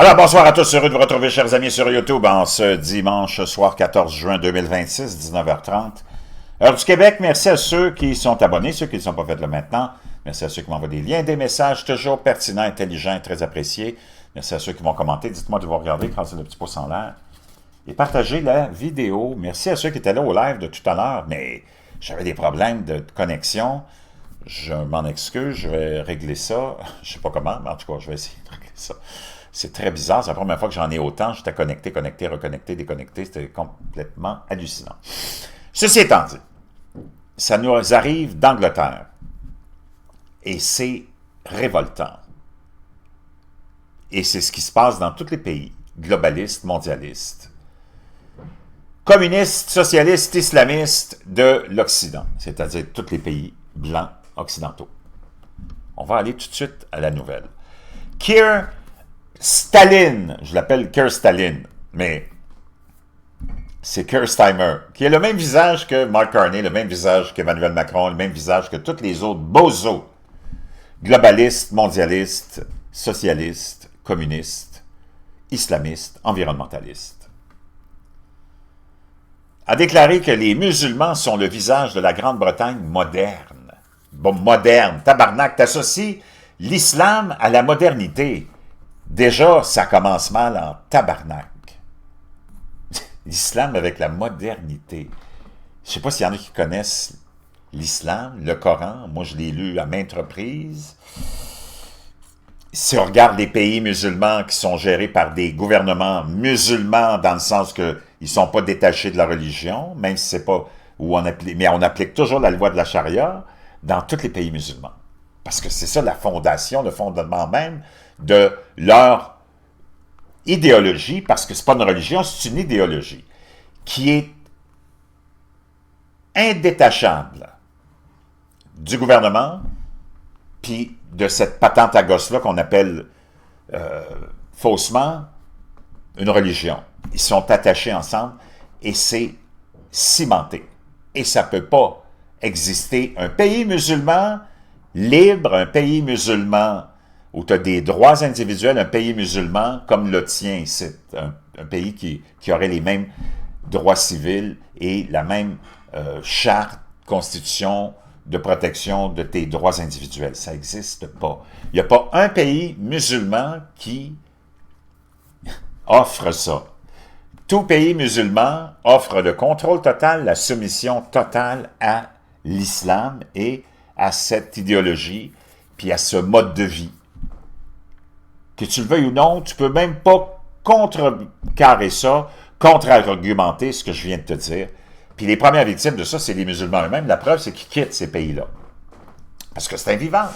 Alors, bonsoir à tous, heureux de vous retrouver, chers amis, sur YouTube, en ce dimanche soir 14 juin 2026, 19h30. Heure du Québec, merci à ceux qui sont abonnés, ceux qui ne sont pas faits là maintenant. Merci à ceux qui m'envoient des liens, des messages toujours pertinents, intelligents et très appréciés. Merci à ceux qui vont commenter. Dites-moi de vous regarder, écrasez le petit pouce en l'air. Et partagez la vidéo. Merci à ceux qui étaient là au live de tout à l'heure, mais j'avais des problèmes de connexion. Je m'en excuse, je vais régler ça. Je ne sais pas comment, mais en tout cas, je vais essayer de régler ça. C'est très bizarre, c'est la première fois que j'en ai autant. J'étais connecté, reconnecté, déconnecté. C'était complètement hallucinant. Ceci étant dit, ça nous arrive d'Angleterre. Et c'est révoltant. Et c'est ce qui se passe dans tous les pays globalistes, mondialistes, communistes, socialistes, islamistes de l'Occident, c'est-à-dire tous les pays blancs occidentaux. On va aller tout de suite à la nouvelle. Keir Stalin, je l'appelle Keir Stalin, mais c'est Keir Starmer, qui a le même visage que Mark Carney, le même visage qu'Emmanuel Macron, le même visage que tous les autres bozos, globalistes, mondialistes, socialistes, communistes, islamistes, environnementalistes, a déclaré que les musulmans sont le visage de la Grande-Bretagne moderne. Bon, moderne, tabarnak, t'associes l'islam à la modernité. Déjà, ça commence mal en tabarnak. L'islam avec la modernité. Je ne sais pas s'il y en a qui connaissent l'islam, le Coran. Moi, je l'ai lu à maintes reprises. Si on regarde les pays musulmans qui sont gérés par des gouvernements musulmans, dans le sens qu'ils ne sont pas détachés de la religion, même si c'est pas où on applique, mais on applique toujours la loi de la charia dans tous les pays musulmans. Parce que c'est ça la fondation, le fondement même de leur idéologie, parce que ce n'est pas une religion, c'est une idéologie qui est indétachable du gouvernement, puis de cette patente à gosse-là qu'on appelle faussement une religion. Ils sont attachés ensemble et c'est cimenté. Et ça ne peut pas exister un pays musulman libre, un pays musulman où tu as des droits individuels, un pays musulman comme le tien, c'est un pays qui aurait les mêmes droits civils et la même charte, constitution de protection de tes droits individuels. Ça n'existe pas. Il n'y a pas un pays musulman qui offre ça. Tout pays musulman offre le contrôle total, la soumission totale à l'islam et à cette idéologie, puis à ce mode de vie. Que tu le veuilles ou non, tu peux même pas contrecarrer ça, contre-argumenter ce que je viens de te dire. Puis les premières victimes de ça, c'est les musulmans eux-mêmes. La preuve, c'est qu'ils quittent ces pays-là. Parce que c'est invivant.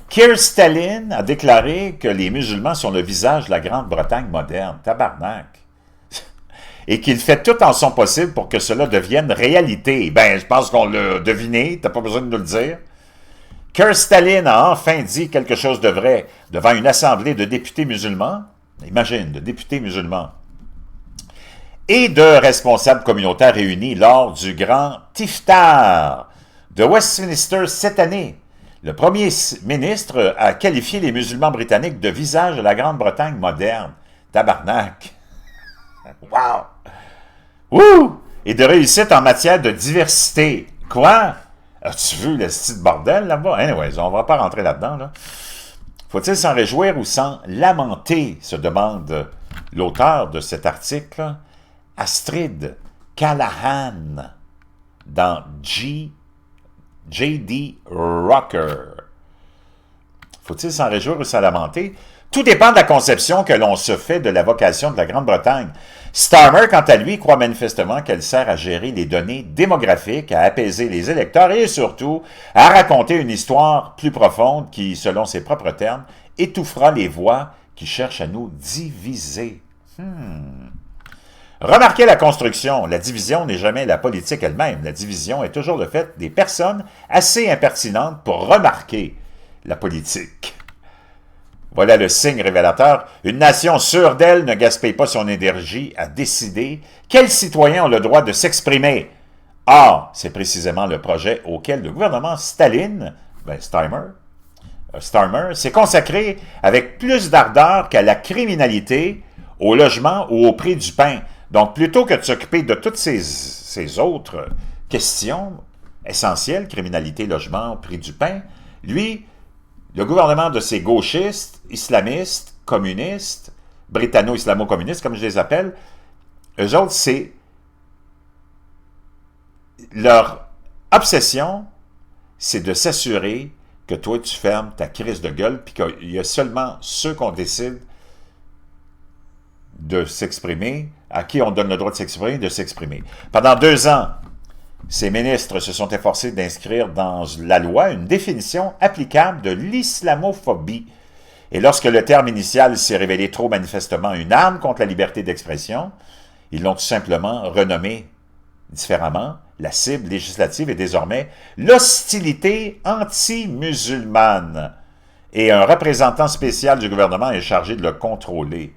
Keir Stalin a déclaré que les musulmans sont le visage de la Grande-Bretagne moderne. Tabarnak. Et qu'il fait tout en son possible pour que cela devienne réalité. Ben, je pense qu'on l'a deviné, t'as pas besoin de nous le dire. Keir Stalin a enfin dit quelque chose de vrai devant une assemblée de députés musulmans, imagine, de députés musulmans, et de responsables communautaires réunis lors du grand Iftar de Westminster cette année. Le premier ministre a qualifié les musulmans britanniques de visage de la Grande-Bretagne moderne. Tabarnak! Wow! Wouh! Et de réussite en matière de diversité. Quoi? As-tu vu le style bordel là-bas? Anyways, on ne va pas rentrer là-dedans. Là. Faut-il s'en réjouir ou s'en lamenter, se demande l'auteur de cet article, Astrid Callahan, dans J.D. Rocker. Faut-il s'en réjouir ou s'en lamenter? Tout dépend de la conception que l'on se fait de la vocation de la Grande-Bretagne. Starmer, quant à lui, croit manifestement qu'elle sert à gérer les données démographiques, à apaiser les électeurs et surtout à raconter une histoire plus profonde qui, selon ses propres termes, étouffera les voix qui cherchent à nous diviser. Remarquez la construction. La division n'est jamais la politique elle-même. La division est toujours le fait des personnes assez impertinentes pour remarquer la politique. Voilà le signe révélateur. Une nation sûre d'elle ne gaspille pas son énergie à décider quels citoyens ont le droit de s'exprimer. Or, c'est précisément le projet auquel le gouvernement Staline, Starmer, Starmer, s'est consacré avec plus d'ardeur qu'à la criminalité, au logement ou au prix du pain. Donc, plutôt que de s'occuper de toutes ces autres questions essentielles, criminalité, logement, prix du pain, lui, le gouvernement de ces gauchistes, islamistes, communistes, britanno-islamo-communistes, comme je les appelle, eux autres, c'est leur obsession, c'est de s'assurer que toi, tu fermes ta crise de gueule, puis qu'il y a seulement ceux qu'on décide de s'exprimer, à qui on donne le droit de s'exprimer. Pendant 2 ans, ces ministres se sont efforcés d'inscrire dans la loi une définition applicable de l'islamophobie. Et lorsque le terme initial s'est révélé trop manifestement une arme contre la liberté d'expression, ils l'ont tout simplement renommé différemment. La cible législative est désormais l'hostilité anti-musulmane. Et un représentant spécial du gouvernement est chargé de le contrôler.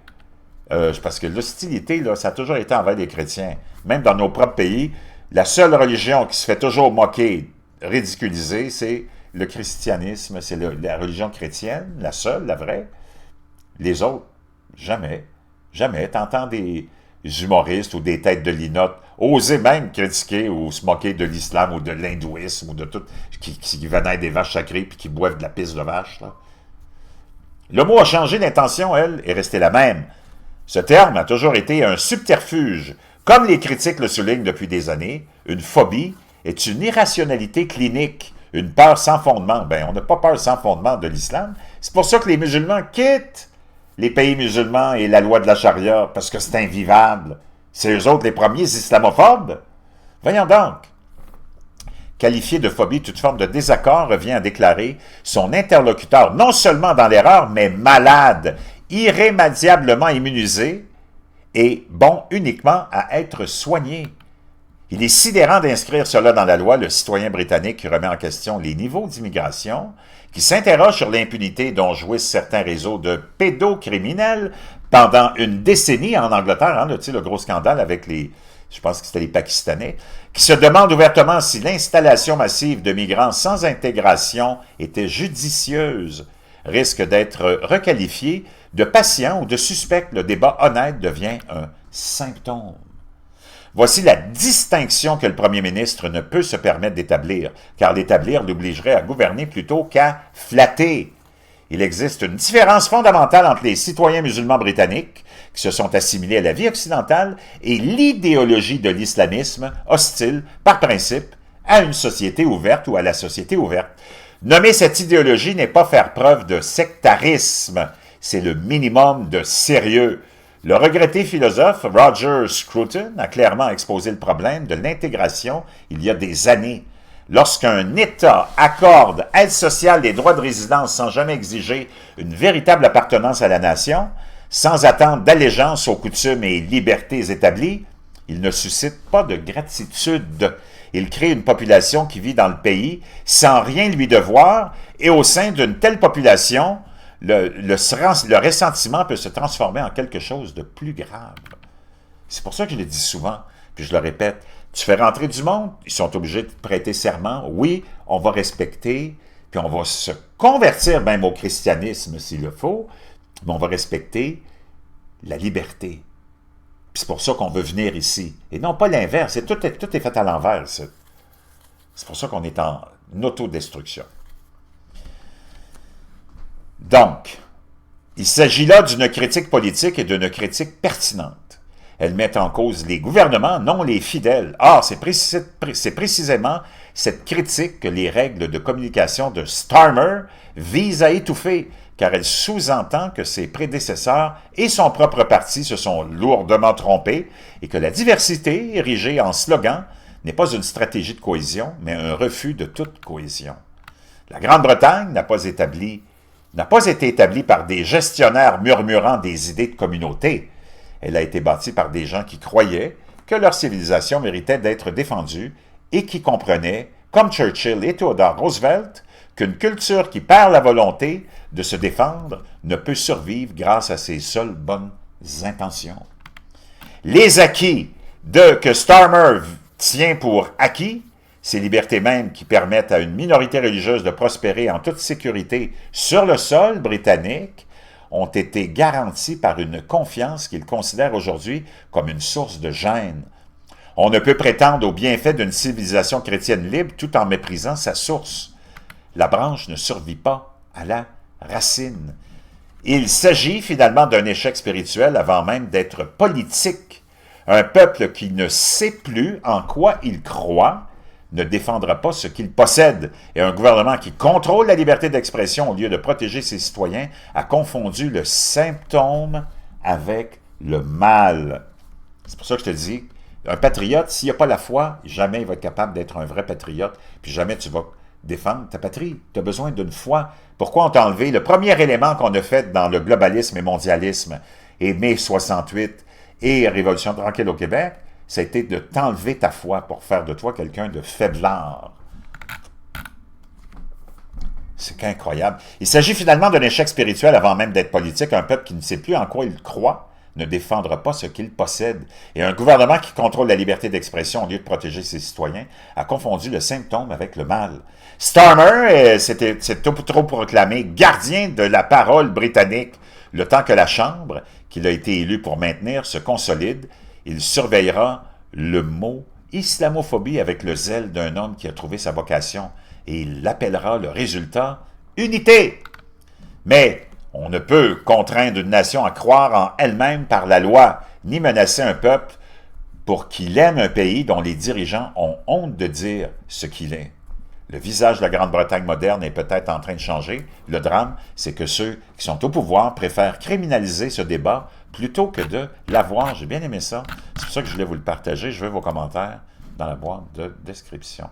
Parce que l'hostilité, là, ça a toujours été envers les chrétiens. Même dans nos propres pays, la seule religion qui se fait toujours moquer, ridiculiser, c'est le christianisme, c'est la religion chrétienne, la seule, la vraie. Les autres, jamais. Jamais. T'entends des humoristes ou des têtes de linotte oser même critiquer ou se moquer de l'islam ou de l'hindouisme ou de tout, qui venaient des vaches sacrées puis qui boivent de la pisse de vache. Là. Le mot a changé, l'intention, elle, est restée la même. Ce terme a toujours été un subterfuge. Comme les critiques le soulignent depuis des années, une phobie est une irrationalité clinique, une peur sans fondement. Ben, on n'a pas peur sans fondement de l'islam. C'est pour ça que les musulmans quittent les pays musulmans et la loi de la charia, parce que c'est invivable. C'est eux autres les premiers islamophobes. Voyons donc. Qualifié de phobie, toute forme de désaccord revient à déclarer son interlocuteur non seulement dans l'erreur, mais malade, irrémédiablement immunisé et bon uniquement à être soigné. Il est sidérant d'inscrire cela dans la loi, le citoyen britannique qui remet en question les niveaux d'immigration, qui s'interroge sur l'impunité dont jouissent certains réseaux de pédocriminels pendant une décennie en Angleterre, hein, le gros scandale avec je pense que c'était les Pakistanais, qui se demandent ouvertement si l'installation massive de migrants sans intégration était judicieuse, risque d'être requalifié de patient ou de suspect. Le débat honnête devient un symptôme. Voici la distinction que le premier ministre ne peut se permettre d'établir, car l'établir l'obligerait à gouverner plutôt qu'à flatter. Il existe une différence fondamentale entre les citoyens musulmans britanniques, qui se sont assimilés à la vie occidentale, et l'idéologie de l'islamisme, hostile, par principe, à une société ouverte ou à la société ouverte. Nommer cette idéologie n'est pas faire preuve de sectarisme, c'est le minimum de sérieux. Le regretté philosophe Roger Scruton a clairement exposé le problème de l'intégration il y a des années. Lorsqu'un État accorde aide sociale et droits de résidence sans jamais exiger une véritable appartenance à la nation, sans attendre d'allégeance aux coutumes et libertés établies, il ne suscite pas de gratitude. Il crée une population qui vit dans le pays sans rien lui devoir, et au sein d'une telle population, le ressentiment peut se transformer en quelque chose de plus grave. C'est pour ça que je le dis souvent, puis je le répète, tu fais rentrer du monde, ils sont obligés de prêter serment, oui, on va respecter, puis on va se convertir même au christianisme s'il le faut, mais on va respecter la liberté. Puis c'est pour ça qu'on veut venir ici, et non pas l'inverse, tout est fait à l'envers. C'est pour ça qu'on est en autodestruction. Donc, il s'agit là d'une critique politique et d'une critique pertinente. Elle met en cause les gouvernements, non les fidèles. Or, c'est précisément cette critique que les règles de communication de Starmer visent à étouffer, car elle sous-entend que ses prédécesseurs et son propre parti se sont lourdement trompés et que la diversité, érigée en slogan, n'est pas une stratégie de cohésion, mais un refus de toute cohésion. La Grande-Bretagne n'a pas été établie par des gestionnaires murmurant des idées de communauté. Elle a été bâtie par des gens qui croyaient que leur civilisation méritait d'être défendue et qui comprenaient, comme Churchill et Theodore Roosevelt, qu'une culture qui perd la volonté de se défendre ne peut survivre grâce à ses seules bonnes intentions. Les acquis que Starmer tient pour acquis, Ces libertés mêmes qui permettent à une minorité religieuse de prospérer en toute sécurité sur le sol britannique ont été garanties par une confiance qu'ils considèrent aujourd'hui comme une source de gêne. On ne peut prétendre au bienfait d'une civilisation chrétienne libre tout en méprisant sa source. La branche ne survit pas à la racine. Il s'agit finalement d'un échec spirituel avant même d'être politique. Un peuple qui ne sait plus en quoi il croit ne défendra pas ce qu'il possède. Et un gouvernement qui contrôle la liberté d'expression au lieu de protéger ses citoyens a confondu le symptôme avec le mal. C'est pour ça que je te dis, un patriote, s'il n'a pas la foi, jamais il va être capable d'être un vrai patriote, puis jamais tu vas défendre ta patrie. Tu as besoin d'une foi. Pourquoi on t'a enlevé? Le premier élément qu'on a fait dans le globalisme et mondialisme, et mai 68, et Révolution tranquille au Québec, ça a été de t'enlever ta foi pour faire de toi quelqu'un de faiblard. C'est incroyable. Il s'agit finalement d'un échec spirituel avant même d'être politique. Un peuple qui ne sait plus en quoi il croit ne défendra pas ce qu'il possède. Et un gouvernement qui contrôle la liberté d'expression au lieu de protéger ses citoyens a confondu le symptôme avec le mal. Starmer s'est trop proclamé gardien de la parole britannique. Le temps que la Chambre, qu'il a été élu pour maintenir, se consolide, il surveillera le mot islamophobie avec le zèle d'un homme qui a trouvé sa vocation et il appellera le résultat unité. Mais on ne peut contraindre une nation à croire en elle-même par la loi, ni menacer un peuple pour qu'il aime un pays dont les dirigeants ont honte de dire ce qu'il est. Le visage de la Grande-Bretagne moderne est peut-être en train de changer. Le drame, c'est que ceux qui sont au pouvoir préfèrent criminaliser ce débat plutôt que de l'avoir. J'ai bien aimé ça. C'est pour ça que je voulais vous le partager. Je veux vos commentaires dans la boîte de description.